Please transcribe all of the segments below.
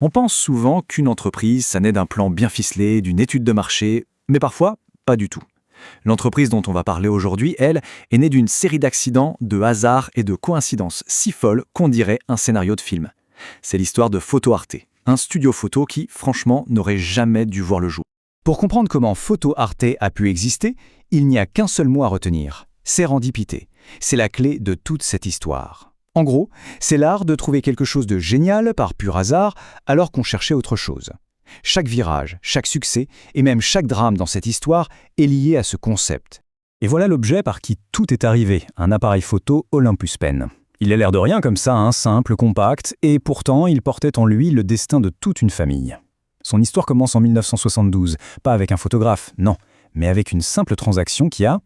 On pense souvent qu'une entreprise, ça naît d'un plan bien ficelé, d'une étude de marché, mais parfois, pas du tout. L'entreprise dont on va parler aujourd'hui, elle, est née d'une série d'accidents, de hasards et de coïncidences si folles qu'on dirait un scénario de film. C'est l'histoire de Photo Arte, un studio photo qui, franchement, n'aurait jamais dû voir le jour. Pour comprendre comment Photo Arte a pu exister, il n'y a qu'un seul mot à retenir, sérendipité. C'est la clé de toute cette histoire. En gros, c'est l'art de trouver quelque chose de génial par pur hasard alors qu'on cherchait autre chose. Chaque virage, chaque succès et même chaque drame dans cette histoire est lié à ce concept. Et voilà l'objet par qui tout est arrivé, un appareil photo Olympus Pen. Il a l'air de rien comme ça, simple, compact, et pourtant il portait en lui le destin de toute une famille. Son histoire commence en 1972, pas avec un photographe, non, mais avec une simple transaction qui a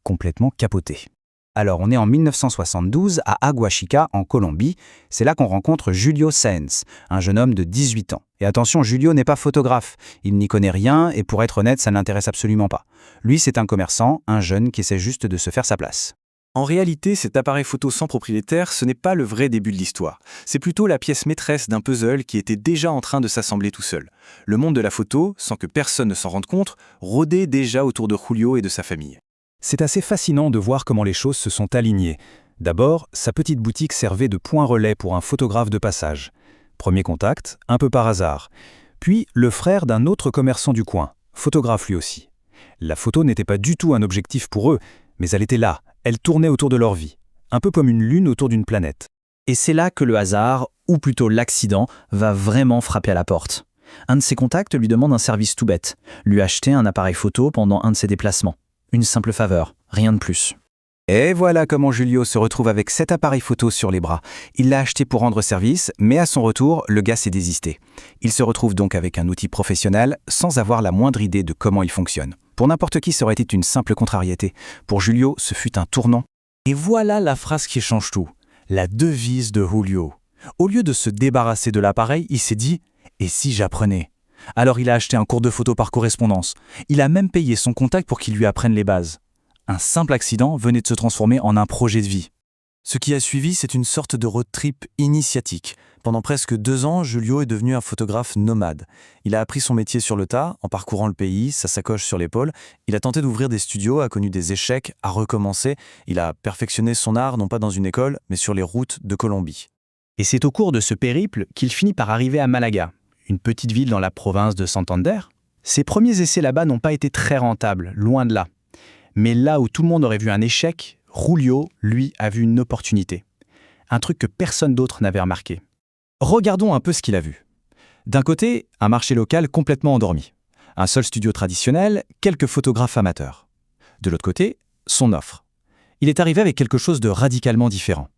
complètement capoté. Alors, on est en 1972 à Agua Chica, en Colombie. C'est là qu'on rencontre Julio Sáenz, un jeune homme de 18 ans. Et attention, Julio n'est pas photographe. Il n'y connaît rien et pour être honnête, ça ne l'intéresse absolument pas. Lui, c'est un commerçant, un jeune qui essaie juste de se faire sa place. En réalité, cet appareil photo sans propriétaire, ce n'est pas le vrai début de l'histoire. C'est plutôt la pièce maîtresse d'un puzzle qui était déjà en train de s'assembler tout seul. Le monde de la photo, sans que personne ne s'en rende compte, rôdait déjà autour de Julio et de sa famille. C'est assez fascinant de voir comment les choses se sont alignées. D'abord, sa petite boutique servait de point relais pour un photographe de passage. Premier contact, un peu par hasard. Puis, le frère d'un autre commerçant du coin, photographe lui aussi. La photo n'était pas du tout un objectif pour eux, mais elle était là, elle tournait autour de leur vie, un peu comme une lune autour d'une planète. Et c'est là que le hasard, ou plutôt l'accident, va vraiment frapper à la porte. Un de ses contacts lui demande un service tout bête, lui acheter un appareil photo pendant un de ses déplacements. Une simple faveur, rien de plus. Et voilà comment Julio se retrouve avec cet appareil photo sur les bras. Il l'a acheté pour rendre service, mais à son retour, le gars s'est désisté. Il se retrouve donc avec un outil professionnel sans avoir la moindre idée de comment il fonctionne. Pour n'importe qui, ça aurait été une simple contrariété. Pour Julio, ce fut un tournant. Et voilà la phrase qui change tout, la devise de Julio. Au lieu de se débarrasser de l'appareil, il s'est dit « Et si j'apprenais ?» Alors il a acheté un cours de photo par correspondance. Il a même payé son contact pour qu'il lui apprenne les bases. Un simple accident venait de se transformer en un projet de vie. Ce qui a suivi, c'est une sorte de road trip initiatique. Pendant presque 2 ans, Julio est devenu un photographe nomade. Il a appris son métier sur le tas, en parcourant le pays, sa sacoche sur l'épaule. Il a tenté d'ouvrir des studios, a connu des échecs, a recommencé. Il a perfectionné son art, non pas dans une école, mais sur les routes de Colombie. Et c'est au cours de ce périple qu'il finit par arriver à Malaga, une petite ville dans la province de Santander. Ses premiers essais là-bas n'ont pas été très rentables, loin de là. Mais là où tout le monde aurait vu un échec, Julio, lui, a vu une opportunité. Un truc que personne d'autre n'avait remarqué. Regardons un peu ce qu'il a vu. D'un côté, un marché local complètement endormi. Un seul studio traditionnel, quelques photographes amateurs. De l'autre côté, son offre. Il est arrivé avec quelque chose de radicalement différent.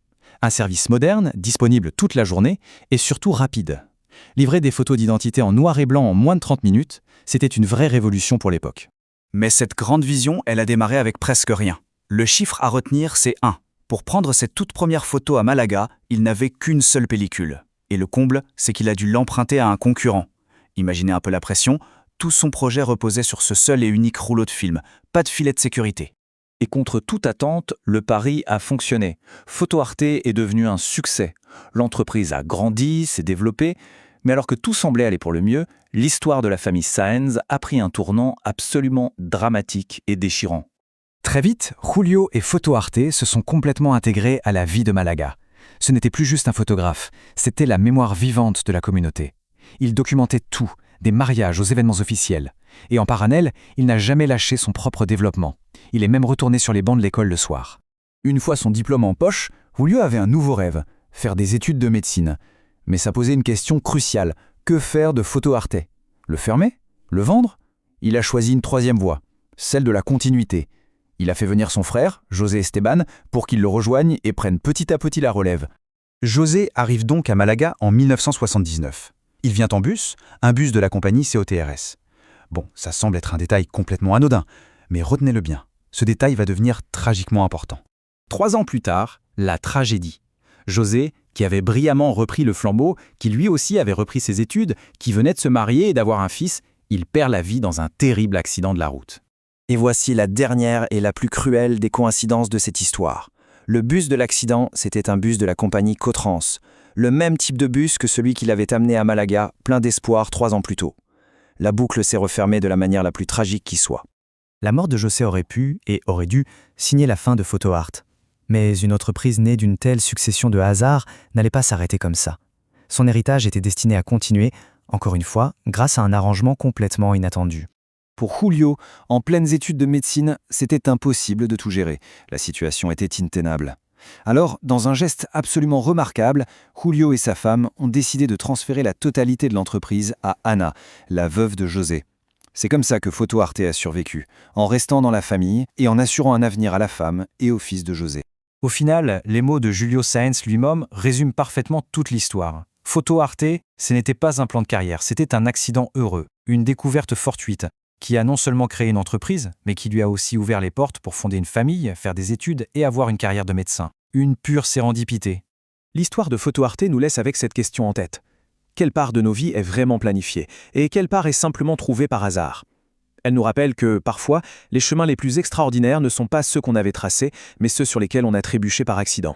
Un service moderne, disponible toute la journée et surtout rapide. Livrer des photos d'identité en noir et blanc en moins de 30 minutes, c'était une vraie révolution pour l'époque. Mais cette grande vision, elle a démarré avec presque rien. Le chiffre à retenir, c'est 1. Pour prendre cette toute première photo à Malaga, il n'avait qu'une seule pellicule. Et le comble, c'est qu'il a dû l'emprunter à un concurrent. Imaginez un peu la pression, tout son projet reposait sur ce seul et unique rouleau de film, pas de filet de sécurité. Et contre toute attente, le pari a fonctionné. Photo Arte est devenu un succès. L'entreprise a grandi, s'est développée, mais alors que tout semblait aller pour le mieux, l'histoire de la famille Sáenz a pris un tournant absolument dramatique et déchirant. Très vite, Julio et Photo Arte se sont complètement intégrés à la vie de Malaga. Ce n'était plus juste un photographe, c'était la mémoire vivante de la communauté. Il documentait tout, des mariages aux événements officiels. Et en parallèle, il n'a jamais lâché son propre développement. Il est même retourné sur les bancs de l'école le soir. Une fois son diplôme en poche, Julio avait un nouveau rêve, faire des études de médecine. Mais ça posait une question cruciale. Que faire de Photo Arte? Le fermer? Le vendre? Il a choisi une troisième voie, celle de la continuité. Il a fait venir son frère, José Esteban, pour qu'il le rejoigne et prenne petit à petit la relève. José arrive donc à Malaga en 1979. Il vient en bus, un bus de la compagnie COTRS. Bon, ça semble être un détail complètement anodin, mais retenez-le bien, ce détail va devenir tragiquement important. 3 ans plus tard, la tragédie. José, qui avait brillamment repris le flambeau, qui lui aussi avait repris ses études, qui venait de se marier et d'avoir un fils, il perd la vie dans un terrible accident de la route. Et voici la dernière et la plus cruelle des coïncidences de cette histoire. Le bus de l'accident, c'était un bus de la compagnie Cotrans. le même type de bus que celui qui l'avait amené à Malaga, plein d'espoir 3 ans plus tôt. La boucle s'est refermée de la manière la plus tragique qui soit. La mort de José aurait pu, et aurait dû, signer la fin de Photo Art. Mais une entreprise née d'une telle succession de hasards n'allait pas s'arrêter comme ça. Son héritage était destiné à continuer, encore une fois, grâce à un arrangement complètement inattendu. Pour Julio, en pleines études de médecine, c'était impossible de tout gérer. La situation était intenable. Alors, dans un geste absolument remarquable, Julio et sa femme ont décidé de transférer la totalité de l'entreprise à Ana, la veuve de José. C'est comme ça que Photo Arte a survécu, en restant dans la famille et en assurant un avenir à la femme et au fils de José. Au final, les mots de Julio Sáenz lui-même résument parfaitement toute l'histoire. Photo Arte, ce n'était pas un plan de carrière, c'était un accident heureux, une découverte fortuite, qui a non seulement créé une entreprise, mais qui lui a aussi ouvert les portes pour fonder une famille, faire des études et avoir une carrière de médecin. Une pure sérendipité. L'histoire de Photo Arte nous laisse avec cette question en tête. Quelle part de nos vies est vraiment planifiée et quelle part est simplement trouvée par hasard? Elle nous rappelle que, parfois, les chemins les plus extraordinaires ne sont pas ceux qu'on avait tracés, mais ceux sur lesquels on a trébuché par accident.